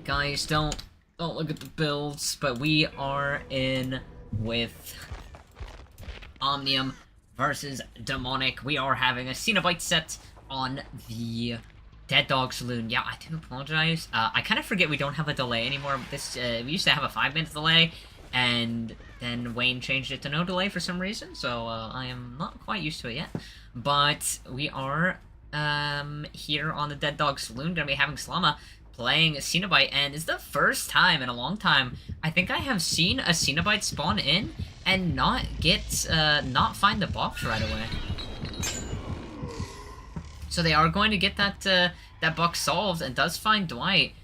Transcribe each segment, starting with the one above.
guys, don't look at the builds, but we are in with Omnium versus Demonic. We are having a Cenobite set on the Dead Dog Saloon. Yeah, I do apologize. I kind of forget we don't have a delay anymore. This we used to have a 5-minute delay, and then Wayne changed it to no delay for some reason, so I am not quite used to it yet. But we are here on the Dead Dog Saloon, gonna be having Slama playing Cenobite, and it's the first time in a long time I think I have seen a Cenobite spawn in and not find the box right away. So they are going to get that box solved, and does find Dwight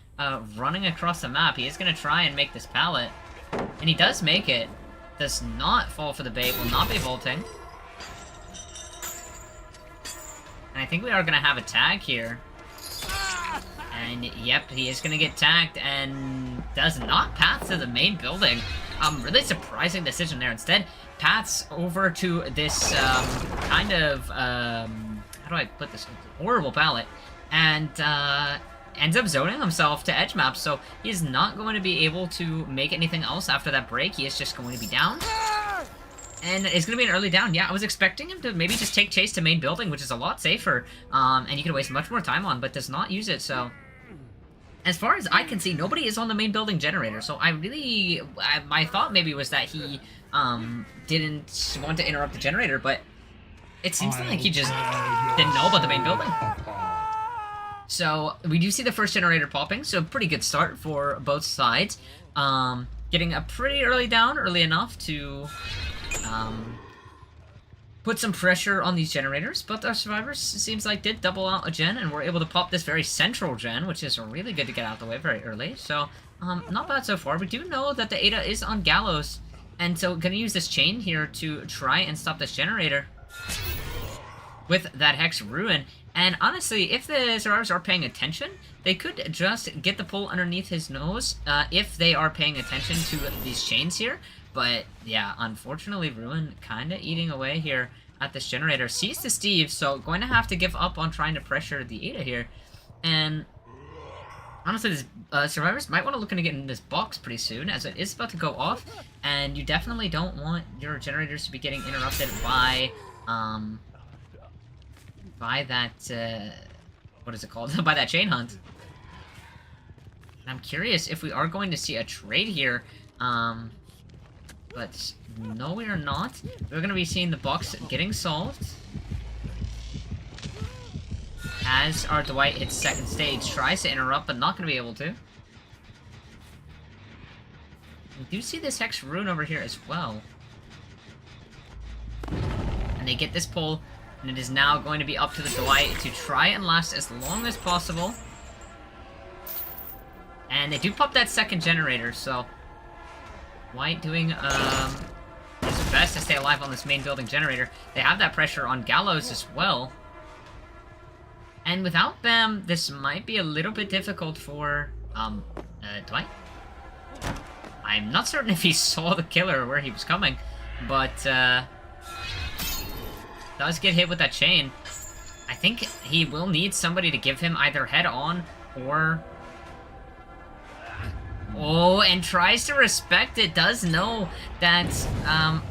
running across the map. He is going to try and make this pallet, and he does make it. Does not fall for the bait, will not be vaulting. And I think we are going to have a tag here. And yep, he is going to get tagged and does not path to the main building. Really surprising decision there. Instead, paths over to this kind of, how do I put this? Horrible pallet. And ends up zoning himself to edge maps. So he is not going to be able to make anything else after that break. He is just going to be down. And it's going to be an early down. Yeah, I was expecting him to maybe just take chase to main building, which is a lot safer. And you can waste much more time on, but does not use it, so... As far as I can see, nobody is on the main building generator, so my thought maybe was that he, didn't want to interrupt the generator, but it seems like he just didn't know about the main building. So, we do see the first generator popping, so pretty good start for both sides. Getting a pretty early down, early enough to, put some pressure on these generators, but our survivors seems like did double out a gen and were able to pop this very central gen, which is really good to get out of the way very early. So, not bad so far. We do know that the Ada is on Gallows, and so gonna use this chain here to try and stop this generator with that Hex Ruin. And honestly, if the survivors are paying attention, they could just get the pull underneath his nose if they are paying attention to these chains here. But, yeah, unfortunately, Ruin kind of eating away here at this generator. Sees the Steve, so going to have to give up on trying to pressure the Ada here. And, honestly, this, survivors might want to look into getting this box pretty soon, as it is about to go off. And you definitely don't want your generators to be getting interrupted by that, what is it called? By that chain hunt. And I'm curious if we are going to see a trade here, but no, we are not. We're going to be seeing the box getting solved as our Dwight hits second stage. Tries to interrupt, but not going to be able to. We do see this Hex Rune over here as well. And they get this pull, and it is now going to be up to the Dwight to try and last as long as possible. And they do pop that second generator, so... White doing his best to stay alive on this main building generator. They have that pressure on Gallows as well. And without them, this might be a little bit difficult for Dwight. I'm not certain if he saw the killer or where he was coming, but does get hit with that chain. I think he will need somebody to give him either head on or... Oh, and tries to respect it. Does know that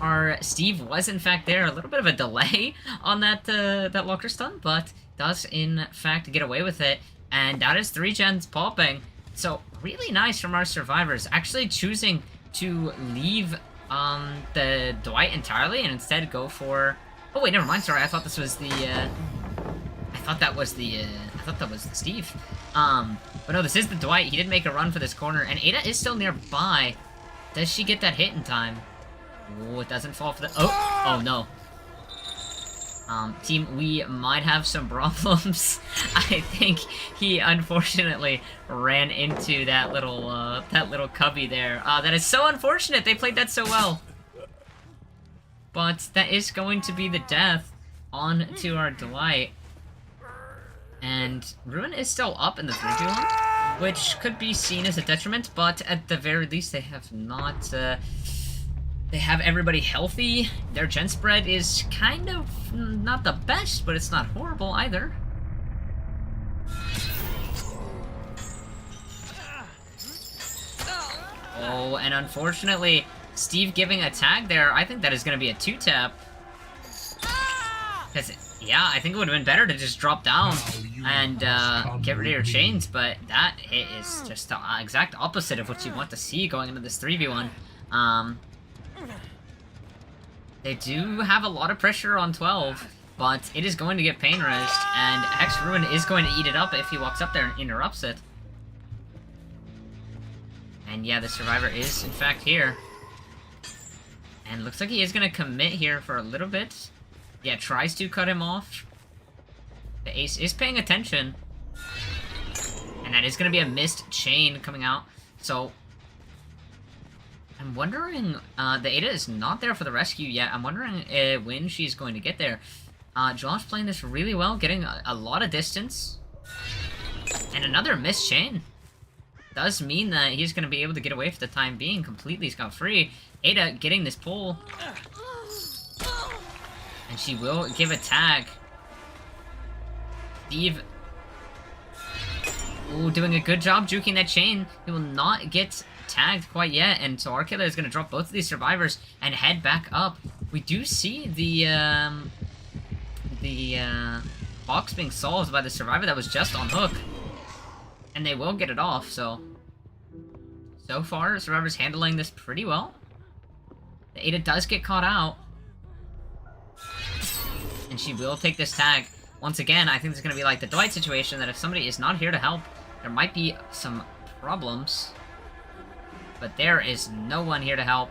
our Steve was in fact there. A little bit of a delay on that that locker stun, but does in fact get away with it. And that is 3 gens popping. So really nice from our survivors, actually choosing to leave the Dwight entirely and instead go for... Oh wait, never mind. Sorry, I thought this was the. I thought that was the Steve. But no, this is the Dwight. He did make a run for this corner, and Ada is still nearby. Does she get that hit in time? Oh, it doesn't fall for the... Oh no. Team, we might have some problems. I think he unfortunately ran into that little cubby there. That is so unfortunate. They played that so well. But that is going to be the death on to our Dwight. And Ruin is still up in the 3v1, which could be seen as a detriment, but at the very least they have not, they have everybody healthy. Their gen spread is kind of not the best, but it's not horrible either. Oh, and unfortunately, Steve giving a tag there, I think that is going to be a 2-tap. Because, yeah, I think it would have been better to just drop down and get rid of your chains, but that hit is just the exact opposite of what you want to see going into this 3v1. They do have a lot of pressure on 12, but it is going to get pain resed, and Hex Ruin is going to eat it up if he walks up there and interrupts it. And yeah, the survivor is, in fact, here. And looks like he is going to commit here for a little bit. Yeah, tries to cut him off. The ace is paying attention. And that is going to be a missed chain coming out. So, I'm wondering, the Ada is not there for the rescue yet. I'm wondering when she's going to get there. Josh playing this really well, getting a lot of distance. And another missed chain. Does mean that he's going to be able to get away for the time being completely scot-free. Ada getting this pull. And she will give a tag. Steve. Ooh, doing a good job juking that chain. He will not get tagged quite yet. And so Arkiller is going to drop both of these survivors and head back up. We do see the box being solved by the survivor that was just on hook. And they will get it off, so far, the survivor's handling this pretty well. The Ada does get caught out. And she will take this tag. Once again, I think it's going to be like the Dwight situation, that if somebody is not here to help, there might be some problems. But there is no one here to help.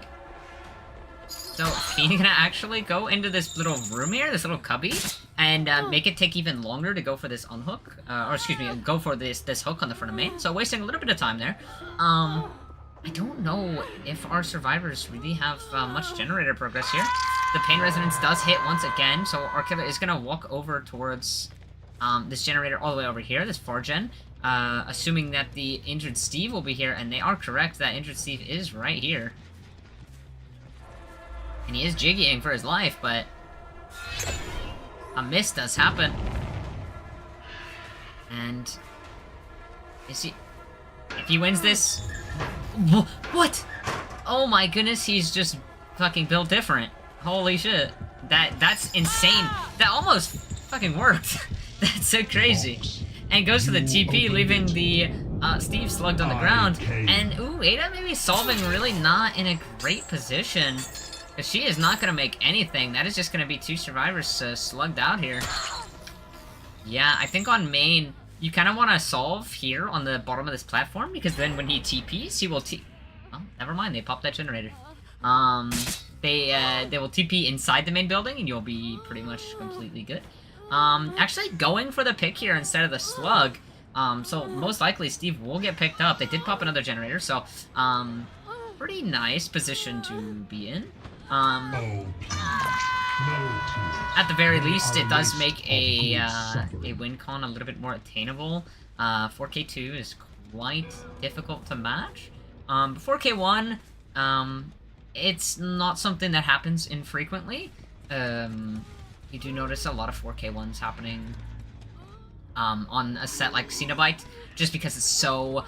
So, Fiend gonna actually go into this little room here, this little cubby, and make it take even longer to go for this unhook, or excuse me, go for this hook on the front of main, so wasting a little bit of time there. I don't know if our survivors really have much generator progress here. The pain resonance does hit once again, so Arkilla is gonna walk over towards this generator all the way over here, this 4gen, assuming that the injured Steve will be here, and they are correct, that injured Steve is right here. And he is jiggying for his life, but a miss does happen. And is he? If he wins this, what? Oh my goodness, he's just fucking built different. Holy shit, that's insane. That almost fucking worked. That's so crazy. And goes for the TP, leaving the Steve slugged on the ground. And ooh, Ada maybe solving really not in a great position. Because she is not going to make anything. That is just going to be 2 survivors slugged out here. Yeah, I think on main, you kind of want to solve here on the bottom of this platform. Because then when he TPs, he will oh, never mind. They popped that generator. They will TP inside the main building, and you'll be pretty much completely good. Actually going for the pick here instead of the slug. So most likely Steve will get picked up. They did pop another generator, so pretty nice position to be in. At the very least, it does make a win con a little bit more attainable. 4K2 is quite difficult to match. But 4K1, it's not something that happens infrequently. You do notice a lot of 4K1s happening on a set like Cenobite, just because it's so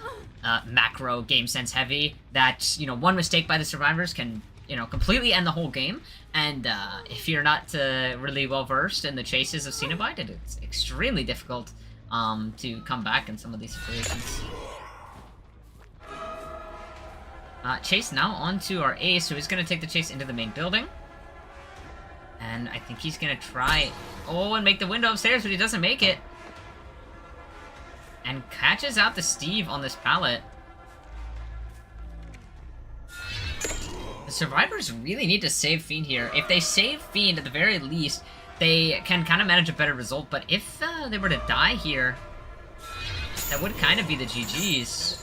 macro game sense heavy that, you know, one mistake by the survivors can, you know, completely end the whole game. And if you're not really well versed in the chases of Cenobite, it's extremely difficult to come back in some of these situations. Chase now onto our ace, who is going to take the chase into the main building. And I think he's going to try, and make the window upstairs, but he doesn't make it. And catches out the Steve on this pallet. The survivors really need to save Fiend here. If they save Fiend, at the very least, they can kind of manage a better result. But if they were to die here, that would kind of be the GG's.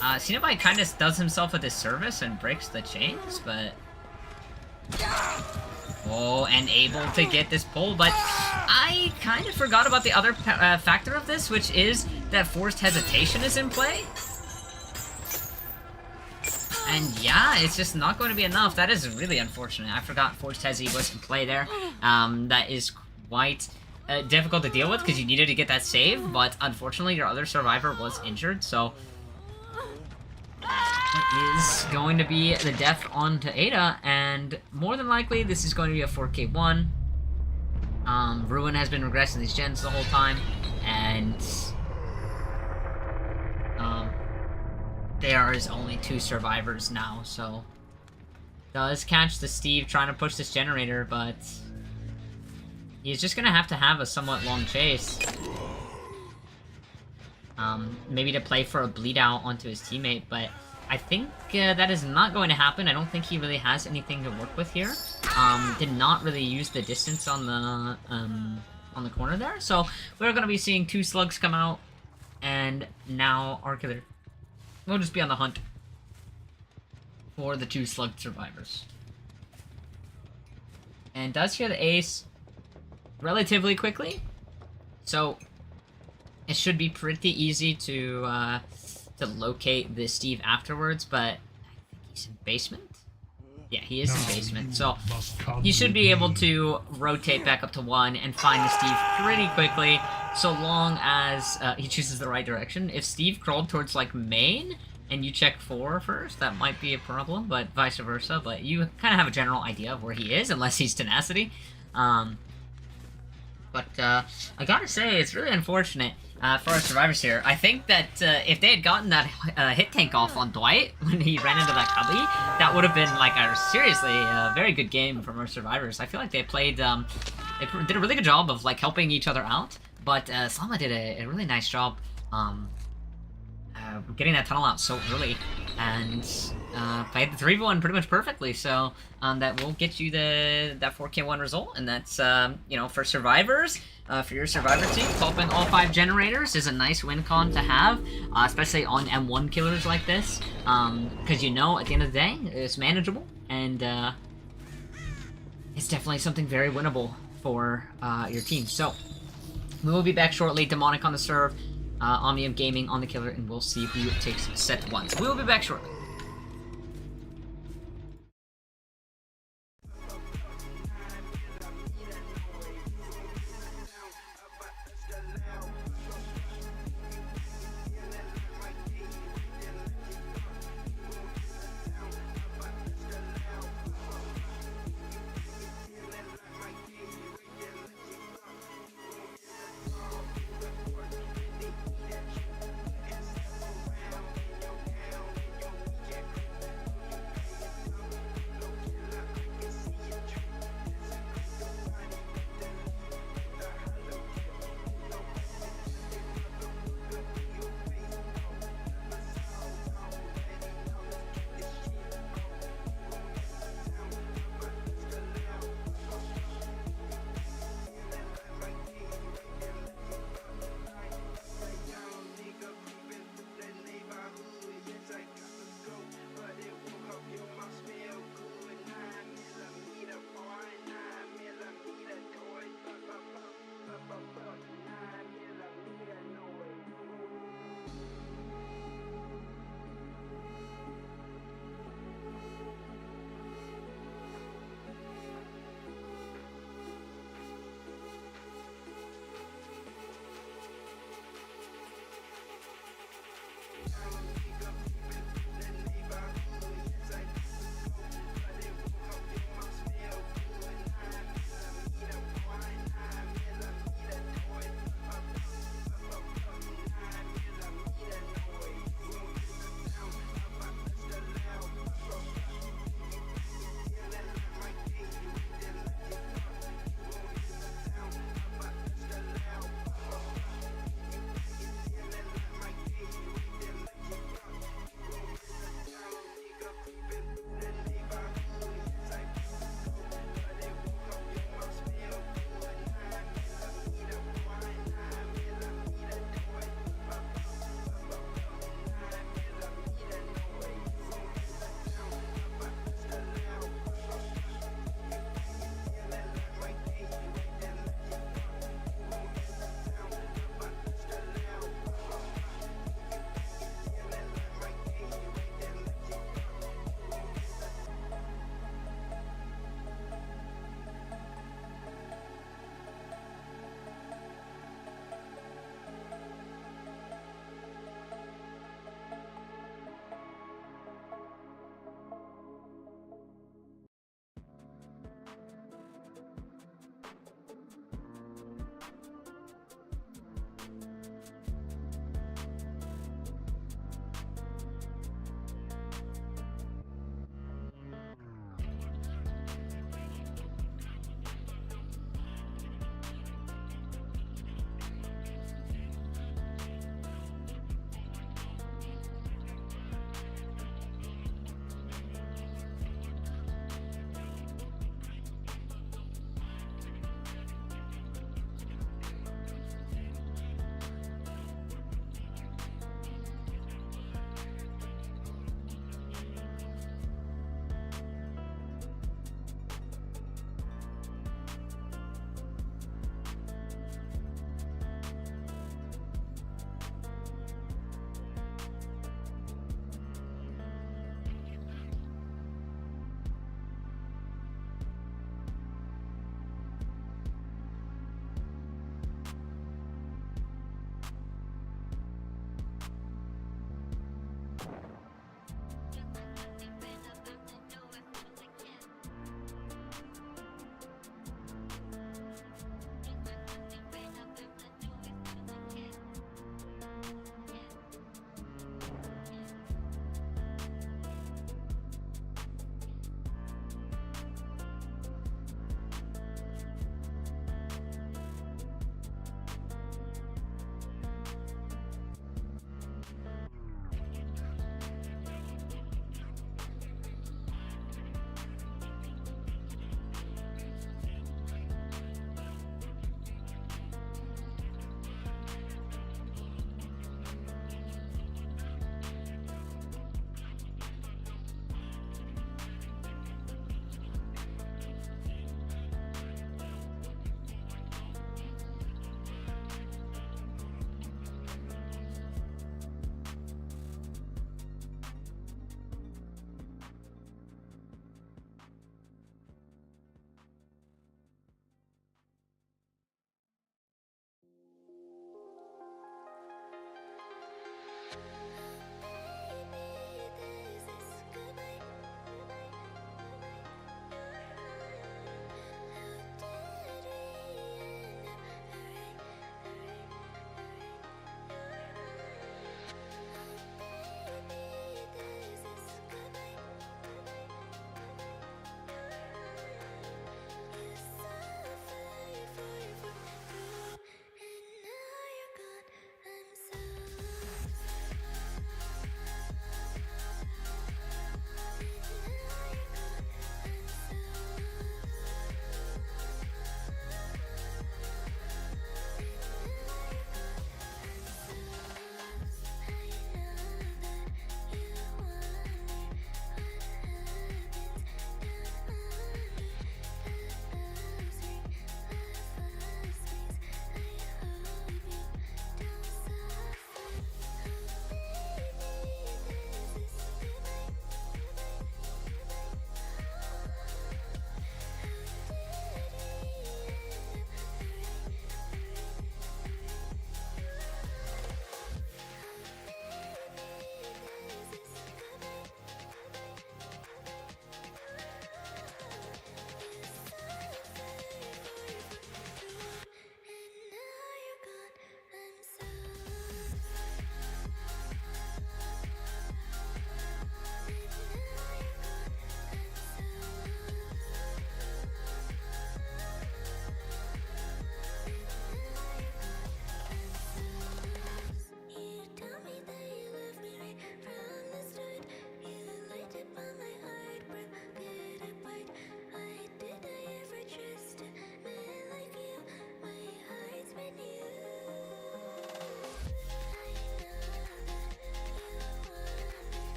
Cenobite kind of does himself a disservice and breaks the chains, but... and able to get this pull, but I kind of forgot about the other factor of this, which is that forced hesitation is in play. And yeah, it's just not going to be enough. That is really unfortunate. I forgot forced hesi was in play there. That is quite difficult to deal with because you needed to get that save, but unfortunately your other survivor was injured, so... is going to be the death onto Ada, and more than likely this is going to be a 4K1. Ruin has been regressing these gens the whole time, and there is only 2 survivors now, so does catch the Steve trying to push this generator, but he's just gonna have to have a somewhat long chase. Maybe to play for a bleed out onto his teammate, but I think that is not going to happen. I don't think he really has anything to work with here. Did not really use the distance on the corner there, so we're going to be seeing 2 slugs come out, and now our killer will just be on the hunt for the 2 slug survivors. And does hear the ace relatively quickly, so it should be pretty easy to locate the Steve afterwards, but I think he's in basement? Yeah, he is in basement, so he should be able to rotate back up to 1 and find the Steve pretty quickly, so long as he chooses the right direction. If Steve crawled towards, like, main, and you check 4 first, that might be a problem, but vice versa, but you kind of have a general idea of where he is, unless he's tenacity. But I gotta say, it's really unfortunate for our survivors here. I think that if they had gotten that hit tank off on Dwight when he ran into that cubby, that would have been like a seriously very good game from our survivors. I feel like they played, they did a really good job of like helping each other out, but Slama did a really nice job getting that tunnel out so early, and played the 3v1 pretty much perfectly, so that will get you that 4K1 result, and that's, you know, for survivors, for your survivor team, popping all 5 generators is a nice win con to have, especially on M1 killers like this, because you know, at the end of the day, it's manageable, and it's definitely something very winnable for your team. So, we will be back shortly. Demonic on the serve, Omnium Gaming on the killer, and we'll see who takes set 1. So we will be back shortly.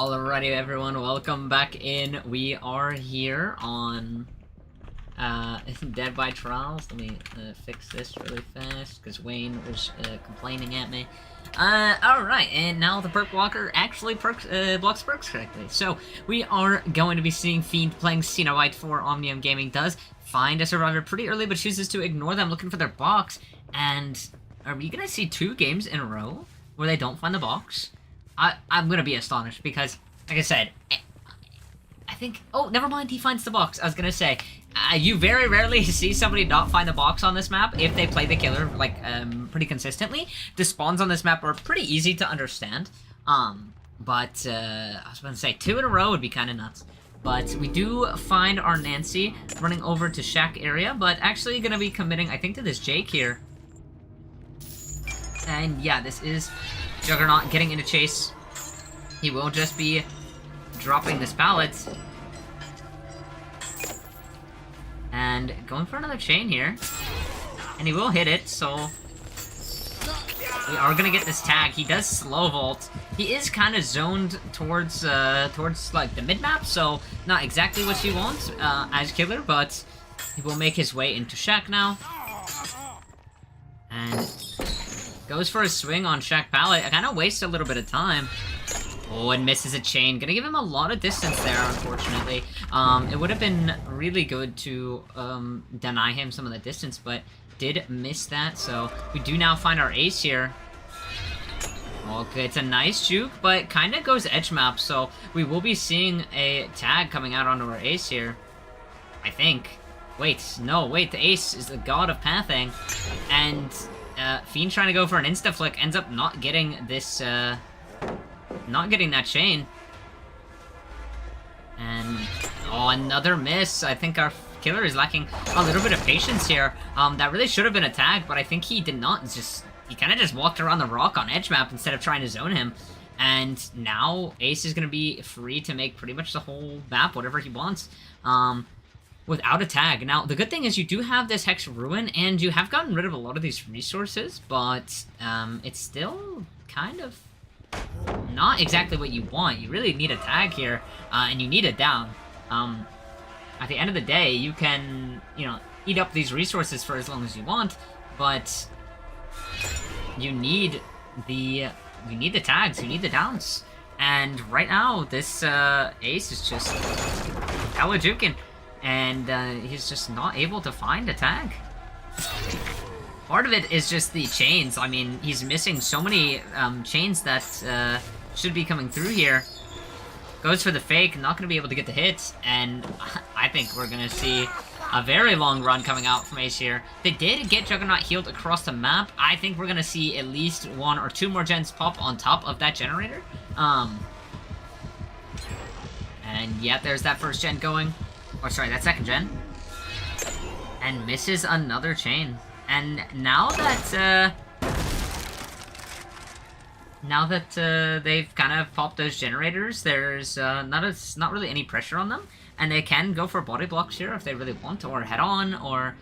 Alrighty, everyone, welcome back in. We are here on Dead by Trials. Let me fix this really fast because Wayne was complaining at me. Alright, and now the perk blocker actually blocks perks correctly. So we are going to be seeing Fiend playing Ceno White for Omnium Gaming. Does find a survivor pretty early, but chooses to ignore them, looking for their box. And are we gonna see 2 games in a row where they don't find the box? I'm gonna be astonished because, like I said, I think... Oh, never mind, he finds the box. I was gonna say, you very rarely see somebody not find the box on this map if they play the killer, like, pretty consistently. The spawns on this map are pretty easy to understand. But I was gonna say, 2 in a row would be kind of nuts. But we do find our Nancy running over to Shack area, but actually gonna be committing, I think, to this Jake here. And yeah, this is Juggernaut getting into chase. He will just be dropping this pallet. And going for another chain here. And he will hit it, so we are gonna get this tag. He does slow vault. He is kind of zoned towards like the mid-map, so not exactly what you want as killer, but he will make his way into Shack now. And goes for a swing on Shack pallet. I kind of waste a little bit of time. Oh, and misses a chain. Gonna give him a lot of distance there, unfortunately. It would have been really good to deny him some of the distance, but did miss that. So we do now find our ace here. Okay, it's a nice juke, but kind of goes edge map. So we will be seeing a tag coming out onto our ace here, I think. Wait, no, wait. The ace is the god of pathing, and Fiend trying to go for an insta-flick ends up not getting this, not getting that chain. And, oh, another miss. I think our killer is lacking a little bit of patience here. That really should have been a tag, but I think he did not. He kind of just walked around the rock on edge map instead of trying to zone him. And now Ace is going to be free to make pretty much the whole map whatever he wants. Without a tag. Now, the good thing is you do have this Hex Ruin, and you have gotten rid of a lot of these resources, but it's still kind of not exactly what you want. You really need a tag here, and you need it down. At the end of the day, you can, you know, eat up these resources for as long as you want, but you need the tags, you need the downs. And right now, this Ace is just hella juking. And he's just not able to find a tag. Part of it is just the chains. I mean, he's missing so many chains that should be coming through here. Goes for the fake, not going to be able to get the hits, and I think we're going to see a very long run coming out from Ace here. They did get Juggernaut healed across the map. I think we're going to see at least 1 or 2 more gens pop on top of that generator. And yeah, there's that first gen going. Or sorry, that second gen. And misses another chain. And now that they've kind of popped those generators, there's not really any pressure on them, and they can go for body blocks here if they really want, or head on, or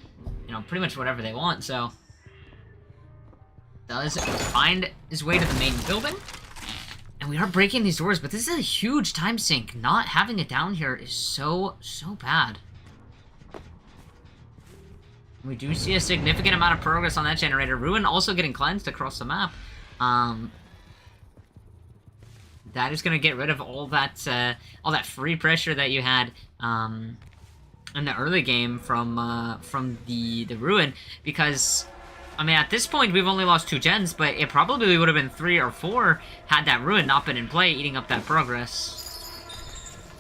you know, pretty much whatever they want. So does find his way to the main building. And we are breaking these doors, but this is a huge time sink. Not having it down here is so bad. We do see a significant amount of progress on that generator. Ruin also getting cleansed across the map. That is going to get rid of all that free pressure that you had in the early game from the Ruin, because I mean, at this point, we've only lost 2 gens, but it probably would have been 3 or 4 had that Ruin not been in play, eating up that progress.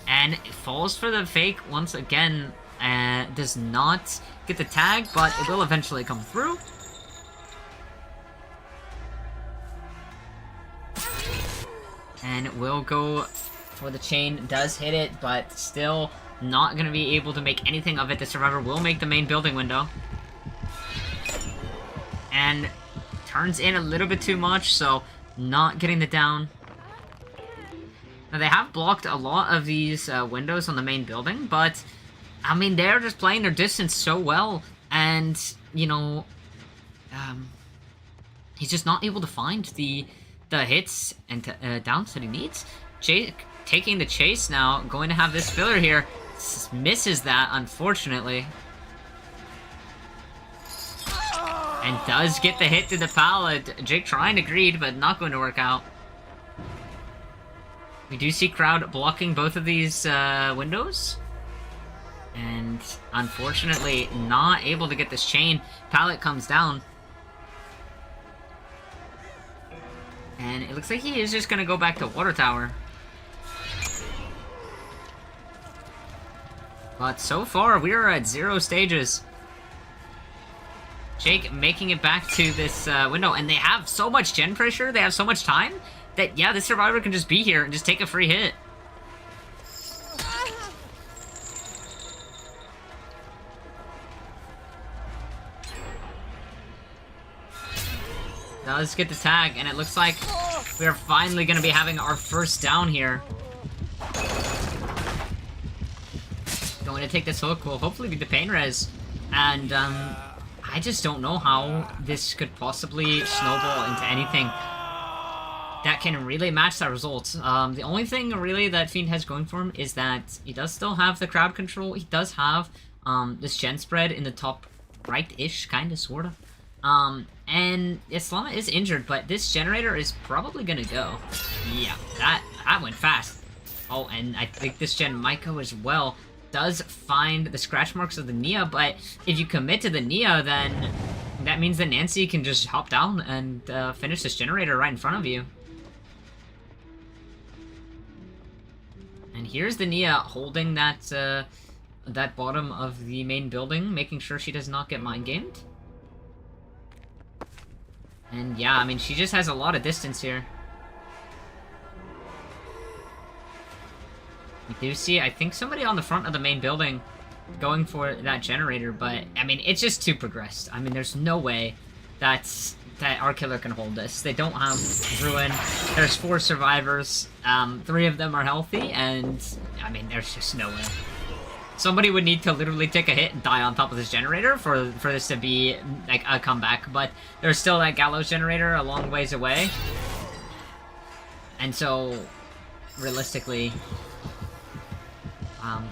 And it falls for the fake once again, does not get the tag, but it will eventually come through. And it will go for the chain, does hit it, but still not going to be able to make anything of it. The survivor will make the main building window. And turns in a little bit too much, so not getting the down. Now, they have blocked a lot of these windows on the main building, but, I mean, they're just playing their distance so well, and, you know, he's just not able to find the hits and downs that he needs. Jake taking the chase now. Going to have this filler here. Misses that, unfortunately. And does get the hit to the pallet. Jake trying to greed, but not going to work out. We do see crowd blocking both of these windows. And unfortunately, not able to get this chain. Pallet comes down. And it looks like he is just going to go back to water tower. But so far, we are at 0 stages. Jake making it back to this window. And they have so much gen pressure, they have so much time, that, yeah, this survivor can just be here and just take a free hit. Does get the tag, and it looks like we are finally going to be having our first down here. Going to take this hook will hopefully be the pain res. And I just don't know how this could possibly snowball into anything that can really match that result. The only thing really that Fiend has going for him is that he does still have the crowd control. He does have this gen spread in the top right-ish, kind of, sort of. And Islama is injured, but this generator is probably gonna go. Yeah, that went fast. Oh, and I think this gen might go as well. Does find the scratch marks of the Nia, but if you commit to the Nia, then that means that Nancy can just hop down and finish this generator right in front of you. And here's the Nia holding that that bottom of the main building, making sure she does not get mind-gamed. And yeah, I mean, she just has a lot of distance here. We do see, I think, somebody on the front of the main building going for that generator, but, I mean, it's just too progressed. I mean, there's no way that our killer can hold this. They don't have Ruin. There's 4 survivors. 3 of them are healthy, and, I mean, there's just no way. Somebody would need to literally take a hit and die on top of this generator for this to be, like, a comeback. But there's still that gallows generator a long ways away. And so, realistically,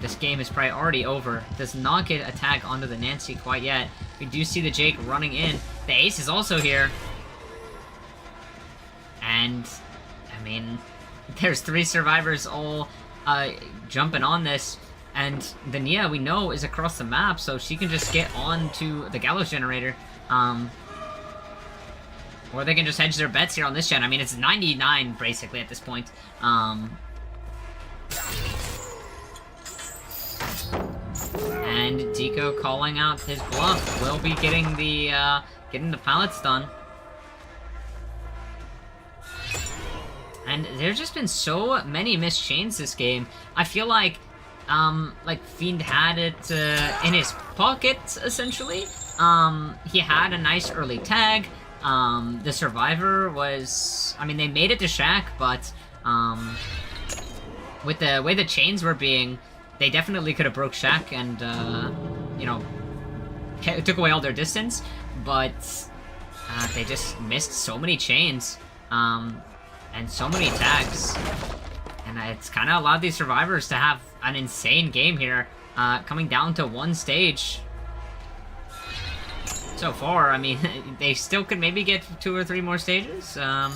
this game is probably already over. Does not get a tag onto the Nancy quite yet. We do see the Jake running in. The Ace is also here. And, I mean, there's 3 survivors all jumping on this. And the Nia, we know, is across the map, so she can just get on to the gallows generator. Or they can just hedge their bets here on this gen. I mean, it's 99, basically, at this point. And Deco calling out his bluff will be getting the pallets done. And there's just been so many missed chains this game. I feel like Fiend had it in his pocket, essentially. He had a nice early tag. The survivor was... I mean, they made it to Shack, but with the way the chains were being, they definitely could have broke Shack and, you know, took away all their distance, but they just missed so many chains, and so many tags. And it's kind of allowed these survivors to have an insane game here, coming down to 1 stage. So far, I mean, they still could maybe get 2 or 3 more stages. And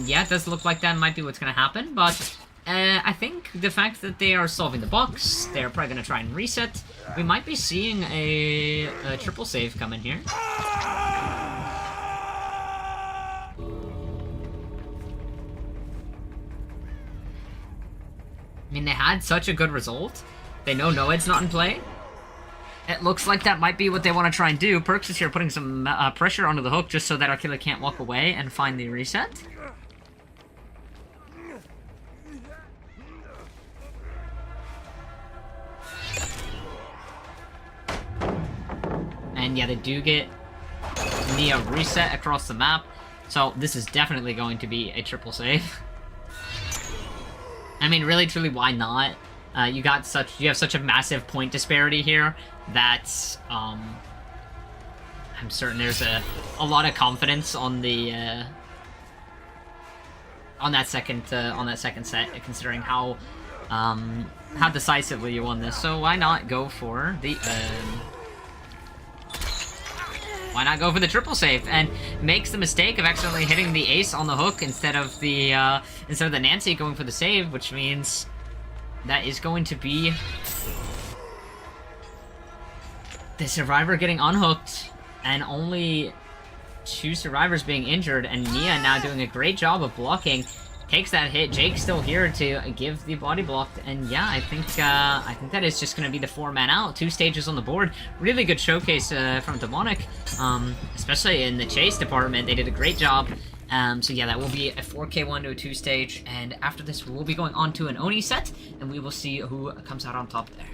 yeah, it does look like that might be what's going to happen, but I think the fact that they are solving the box, they're probably going to try and reset. We might be seeing a triple save come in here. I mean, they had such a good result. They know Noed's not in play. It looks like that might be what they want to try and do. Perks is here putting some pressure onto the hook just so that our killer can't walk away and find the reset. And yeah, they do get Nia reset across the map. So this is definitely going to be a triple save. I mean, really, truly, why not? You have such a massive point disparity here that I'm certain there's a lot of confidence on the on that second set, considering how decisively you won this. So why not go for the triple save, and makes the mistake of accidentally hitting the ace on the hook instead of the Nancy going for the save, which means that is going to be the survivor getting unhooked, and only 2 survivors being injured, and Nia now doing a great job of blocking. Takes that hit. Jake's still here to give the body block, and yeah, I think that is just going to be the 4-man out. 2 stages on the board. Really good showcase from Demonic, especially in the chase department. They did a great job. So yeah, that will be a 4K1 to a 2 stage, and after this, we will be going on to an Oni set, and we will see who comes out on top there.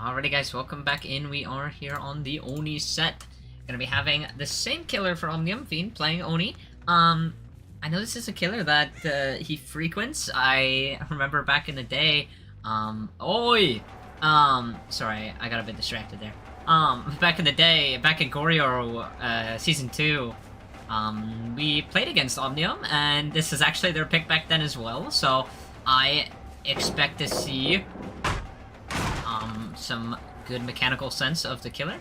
Alrighty guys, welcome back in. We are here on the Oni set. Gonna be having the same killer for Omnium Fiend playing Oni. I know this is a killer that he frequents. I remember back in the day, sorry, I got a bit distracted there. Back in the day, back in Goryeo, Season 2, we played against Omnium, and this is actually their pick back then as well, so I expect to see some good mechanical sense of the killer.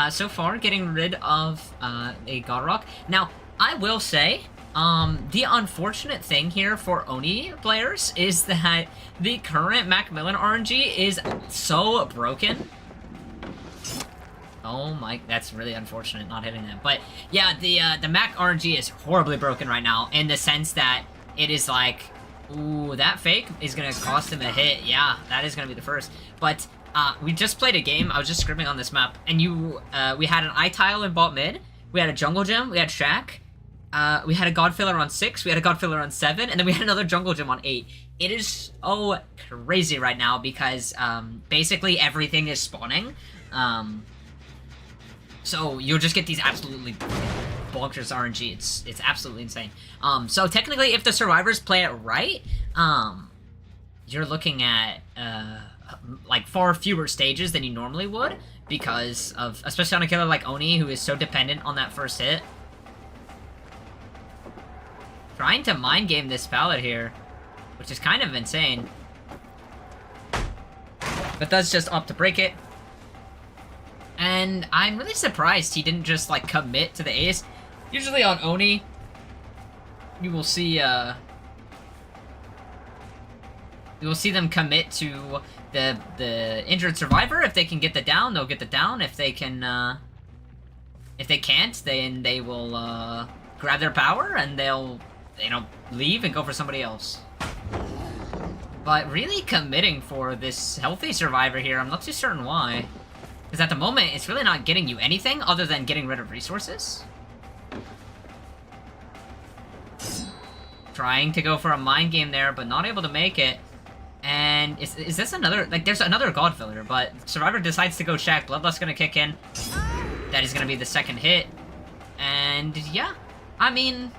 So far, getting rid of a God Rock. Now, I will say, the unfortunate thing here for Oni players is that the current Macmillan RNG is so broken. Oh my, that's really unfortunate not hitting that. But yeah, the Mac RNG is horribly broken right now in the sense that it is like, ooh, that fake is gonna cost him a hit. Yeah, that is gonna be the first. But we just played a game. I was just scrimming on this map, and we had an I-Tile in bot mid, we had a jungle gem, we had Shaq, we had a God Filler on 6, we had a God Filler on 7, and then we had another jungle gem on 8. It is so crazy right now because basically everything is spawning. So you'll just get these absolutely bonkers RNG. It's absolutely insane. So technically, if the survivors play it right, you're looking at like far fewer stages than you normally would because of, especially on a killer like Oni, who is so dependent on that first hit. Trying to mind game this pallet here, which is kind of insane. But does just opt to break it. And I'm really surprised he didn't just, like, commit to the ace. Usually on Oni, you will see them commit to the injured survivor. If they can get the down, they'll get the down. If they can, if they can't, then they will, grab their power and they'll, you know, leave and go for somebody else. But really committing for this healthy survivor here, I'm not too certain why. Because at the moment, it's really not getting you anything other than getting rid of resources. Trying to go for a mind game there, but not able to make it. And is this another, like, there's another God Filler, but Survivor decides to go Shaq. Bloodlust's gonna kick in. That is gonna be the second hit. And yeah, I mean,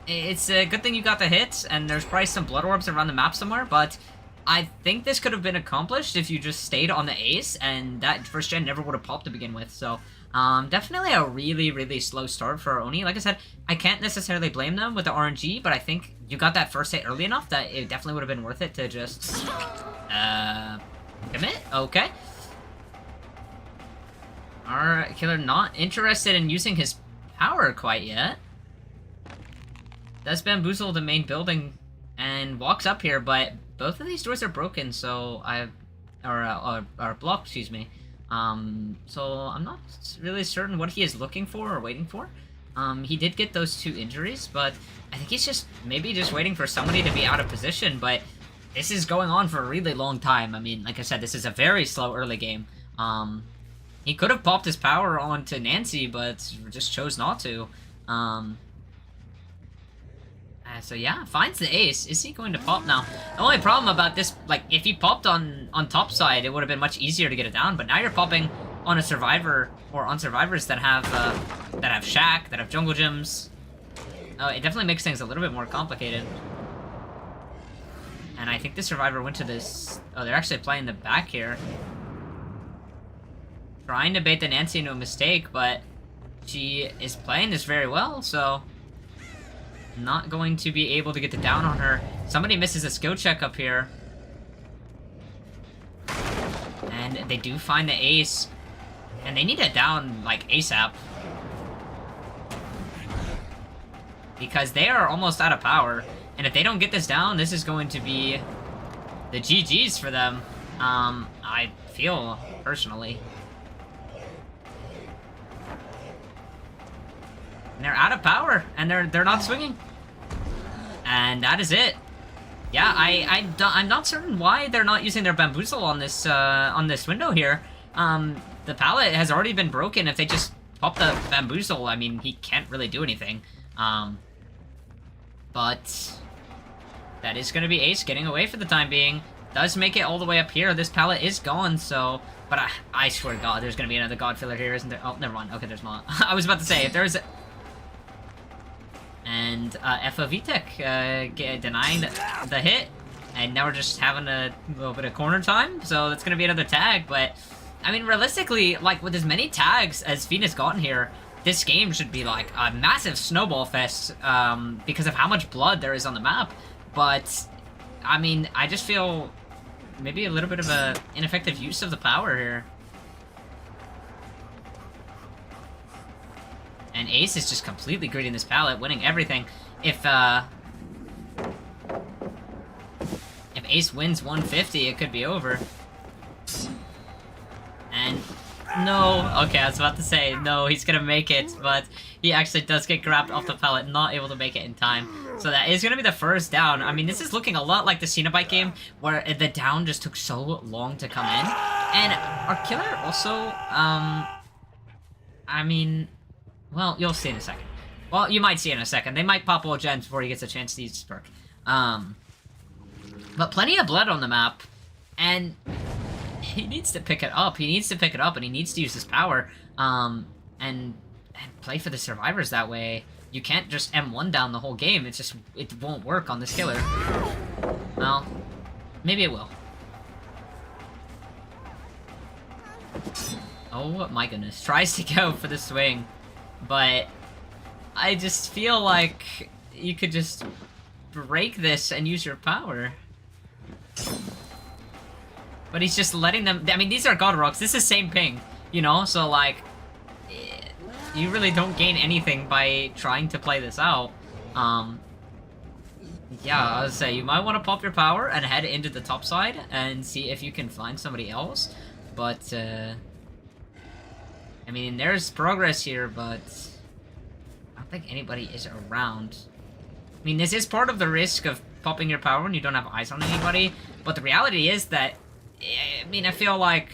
it's a good thing you got the hit, and there's probably some blood orbs around the map somewhere, but I think this could have been accomplished if you just stayed on the ace, and that first gen never would have popped to begin with. So, definitely a really, really slow start for Oni. Like I said, I can't necessarily blame them with the RNG, but I think you got that first hit early enough that it definitely would have been worth it to just, commit? Okay. Our killer not interested in using his power quite yet. Does bamboozle the main building and walks up here, but both of these doors are broken, so are blocked, excuse me. So I'm not really certain what he is looking for or waiting for. He did get those 2 injuries, but I think he's just maybe just waiting for somebody to be out of position, but this is going on for a really long time. I mean, like I said, this is a very slow early game. He could have popped his power onto Nancy, but just chose not to. So yeah, finds the ace. Is he going to pop now? The only problem about this, like, if he popped on top side, it would have been much easier to get it down, but now you're popping on a survivor, or on survivors that have Shaq, that have jungle gems. It definitely makes things a little bit more complicated. And I think the survivor went to this... Oh, they're actually playing the back here. Trying to bait the Nancy into a mistake, but she is playing this very well, so not going to be able to get the down on her. Somebody misses a skill check up here. And they do find the ace. And they need it down, like, ASAP. Because they are almost out of power. And if they don't get this down, this is going to be the GG's for them. I feel, personally. And they're out of power, and they're not swinging. And that is it. Yeah, I'm not certain why they're not using their bamboozle on this window here. The pallet has already been broken. If they just pop the bamboozle, I mean, he can't really do anything. But that is going to be Ace getting away for the time being. does make it all the way up here. This pallet is gone, so... But I swear to God, there's going to be another God Filler here, isn't there? Oh, never mind. Okay, there's not. I was about to say, if there's... And FOVTech denying the hit. And now we're just having a little bit of corner time. So that's going to be another tag. But, I mean, realistically, like, with as many tags as Phoenix gotten here, this game should be, like, a massive snowball fest because of how much blood there is on the map. But, I mean, I just feel maybe a little bit of a ineffective use of the power here. And Ace is just completely greeting this pallet, winning everything. If Ace wins 150, it could be over. And no, okay, I was about to say, no, he's gonna make it, but he actually does get grabbed off the pallet, not able to make it in time. So that is gonna be the first down. I mean, this is looking a lot like the Cenobite game, where the down just took so long to come in. And our killer also, I mean, well, you'll see in a second. Well, you might see in a second. They might pop all gens before he gets a chance to use his perk. But plenty of blood on the map, and he needs to pick it up. He needs to pick it up, and he needs to use his power, and play for the survivors that way. You can't just M1 down the whole game. It's just, it won't work on this killer. Well, maybe it will. Oh my goodness. Tries to go for the swing, but I just feel like you could just break this and use your power. But he's just letting them... I mean, these are God Rocks. This is same ping, you know? So, like, you really don't gain anything by trying to play this out. Yeah, I would say you might want to pop your power and head into the top side and see if you can find somebody else. But, I mean, there's progress here, but I don't think anybody is around. I mean, this is part of the risk of popping your power when you don't have eyes on anybody, but the reality is that, I mean, I feel like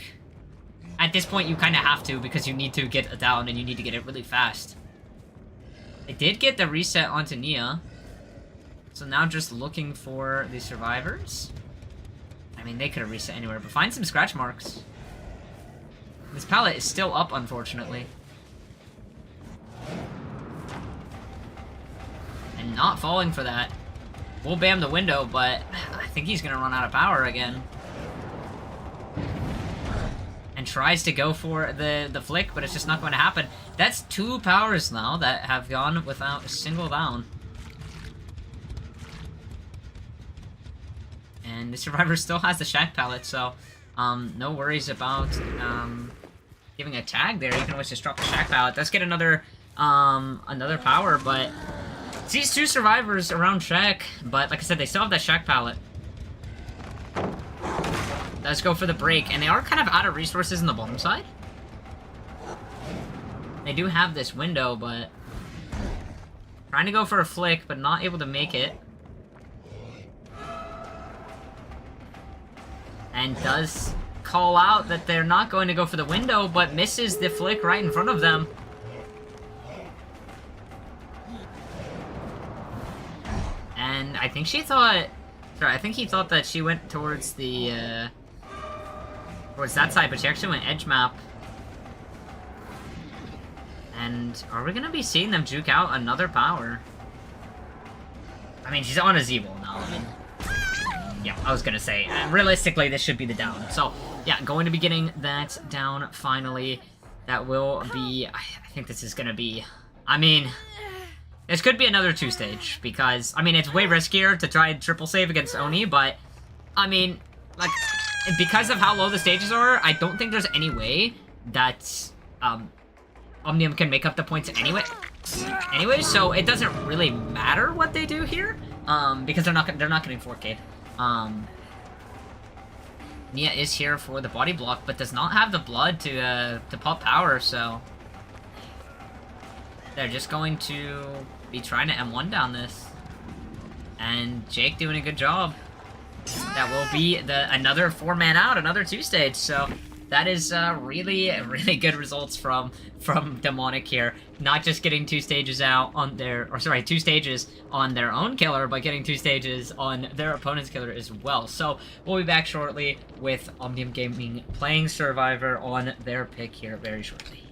at this point you kind of have to, because you need to get it down and you need to get it really fast. I did get the reset onto Nia, so now just looking for the survivors. I mean, they could have reset anywhere, but find some scratch marks. This pallet is still up, unfortunately. And not falling for that. We'll bam the window, but I think he's gonna run out of power again. And tries to go for the flick, but it's just not going to happen. That's 2 powers now that have gone without a single down. And the survivor still has the shack pallet, so no worries about giving a tag there. You can always just drop the shack pallet. Let's get another power, but it's these 2 survivors around shack, but like I said, they still have that shack pallet. Let's go for the break, and they are kind of out of resources in the bottom side. They do have this window, but trying to go for a flick, but not able to make it. And does call out that they're not going to go for the window, but misses the flick right in front of them. And I think she thought... Sorry, I think he thought that she went towards the, towards that side, but she actually went edge map. And are we gonna be seeing them juke out another power? I mean, she's on a Z-Wall now, I mean... Yeah, I was gonna say, realistically, this should be the down. So, yeah, going to be getting that down finally. That will be... I think this is gonna be... I mean... This could be another 2-stage, because, I mean, it's way riskier to try and triple save against Oni, but, I mean, like, because of how low the stages are, I don't think there's any way that, Omnium can make up the points anyway, so it doesn't really matter what they do here, because they're not getting 4K'd. Nia is here for the body block, but does not have the blood to pop power, so they're just going to be trying to M1 down this. And Jake doing a good job. That will be another 4-man out, another 2-stage, so That is really, really good results from Demonic here. Not just getting 2 stages out on their, or sorry, 2 stages on their own killer, but getting 2 stages on their opponent's killer as well. So we'll be back shortly with Omnium Gaming playing Survivor on their pick here very shortly.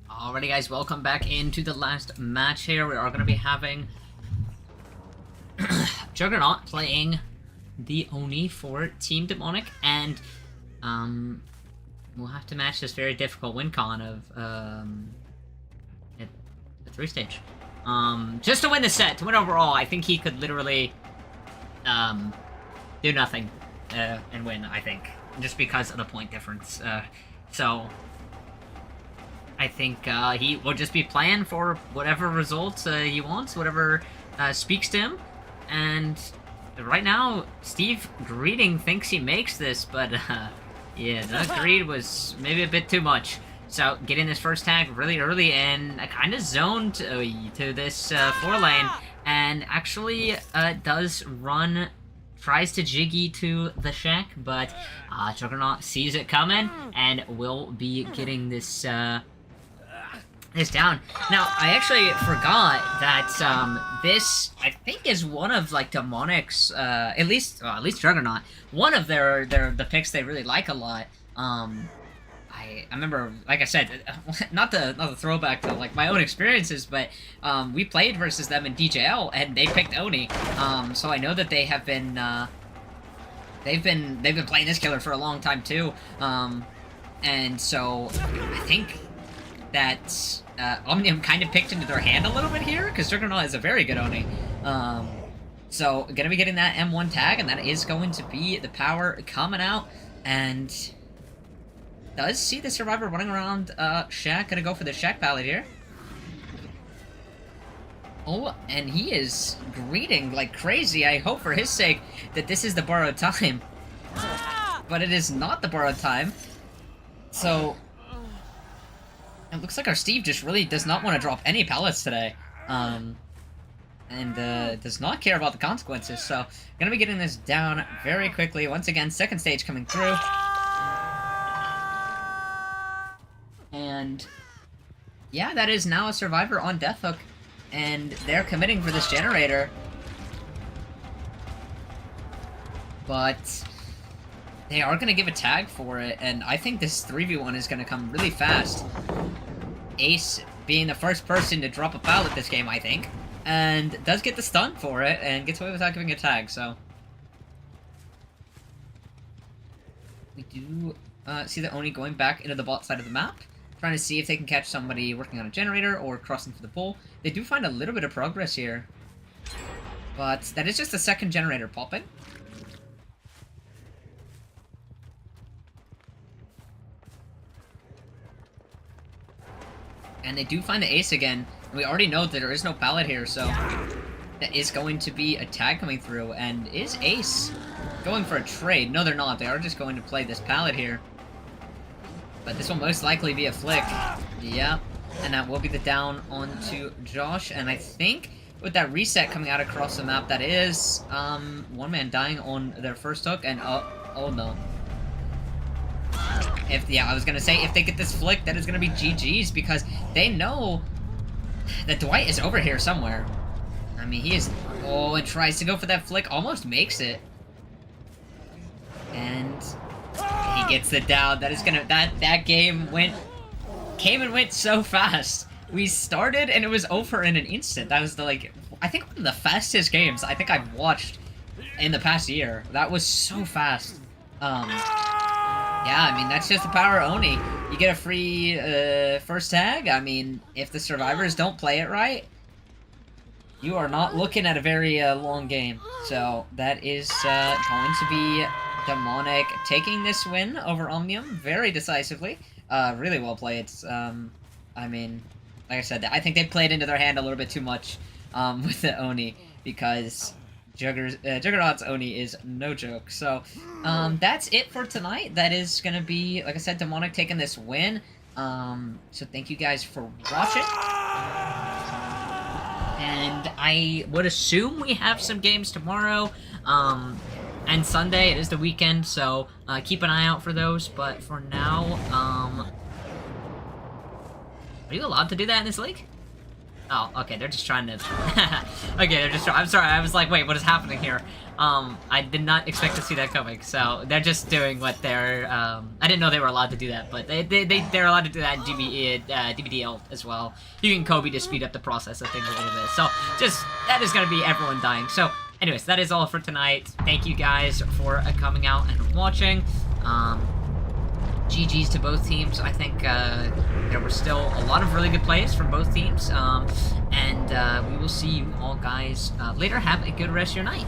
Alrighty guys, welcome back into the last match here. We are going to be having Juggernaut playing the Oni for Team Demonic, and we'll have to match this very difficult win con of the 3-stage. Just to win the set, to win overall. I think he could literally do nothing and win, I think, just because of the point difference. So I think he will just be playing for whatever results he wants, whatever speaks to him. And right now, Steve Greeting thinks he makes this, but yeah, that greed was maybe a bit too much. So getting this first tag really early and kind of zoned to this 4-lane, and actually does run, tries to jiggy to the shack, but Juggernaut sees it coming and will be getting this is down. Now, I actually forgot that this, I think, is one of like Demonic's, at least Juggernaut, one of the picks they really like a lot. I remember, like I said, not the throwback to like my own experiences, but we played versus them in DJL and they picked Oni. So I know that they have been they've been playing this killer for a long time too. And so I think that Omnium kind of picked into their hand a little bit here, because Juggernaut is a very good Oni. So gonna be getting that M1 tag, and that is going to be the power coming out, and does see the Survivor running around Shaq. Gonna go for the Shaq pallet here. Oh, and he is greeting like crazy. I hope for his sake that this is the borrowed time. But it is not the borrowed time. So it looks like our Steve just really does not want to drop any pallets today. And does not care about the consequences. So gonna be getting this down very quickly. Once again, second stage coming through. And yeah, that is now a Survivor on Death Hook. And they're committing for this generator. But they are going to give a tag for it, and I think this 3v1 is going to come really fast. Ace being the first person to drop a pallet this game, I think, and does get the stun for it, and gets away without giving a tag, so. We do see the Oni going back into the bot side of the map, trying to see if they can catch somebody working on a generator or crossing through the pole. They do find a little bit of progress here, but that is just the second generator popping. And they do find the ace again. And we already know that there is no pallet here, so that is going to be a tag coming through. And is Ace going for a trade? No, they're not. They are just going to play this pallet here. But this will most likely be a flick. Yep. And that will be the down onto Josh. And I think with that reset coming out across the map, that is one man dying on their first hook. And oh no. I was gonna say, if they get this flick, that is gonna be GG's, because they know that Dwight is over here somewhere. I mean, he is... Oh, and tries to go for that flick, almost makes it. And he gets it down. That is gonna... That game came and went so fast. We started, and it was over in an instant. That was I think one of the fastest games I think I've watched in the past year. That was so fast. Yeah, I mean, that's just the power of Oni. You get a free first tag. I mean, if the survivors don't play it right, you are not looking at a very long game. So that is going to be Demonic taking this win over Omnium very decisively. Really well played. I mean, like I said, I think they played into their hand a little bit too much with the Oni, because Juggernaut's Oni is no joke. So, that's it for tonight. That is gonna be, like I said, Demonic taking this win. So thank you guys for watching. And I would assume we have some games tomorrow, and Sunday. It is the weekend, so keep an eye out for those. But for now, are you allowed to do that in this league? Oh, okay, they're just trying to... Okay, they're just trying... I'm sorry, I was like, wait, what is happening here? I did not expect to see that coming, so they're just doing what they're... I didn't know they were allowed to do that, but they're allowed to do that in DBT as well. You can Kobe to speed up the process of things a little bit. So, that is going to be everyone dying. So, anyways, that is all for tonight. Thank you guys for coming out and watching. GG's to both teams. I think there were still a lot of really good plays from both teams. And we will see you all guys later. Have a good rest of your night.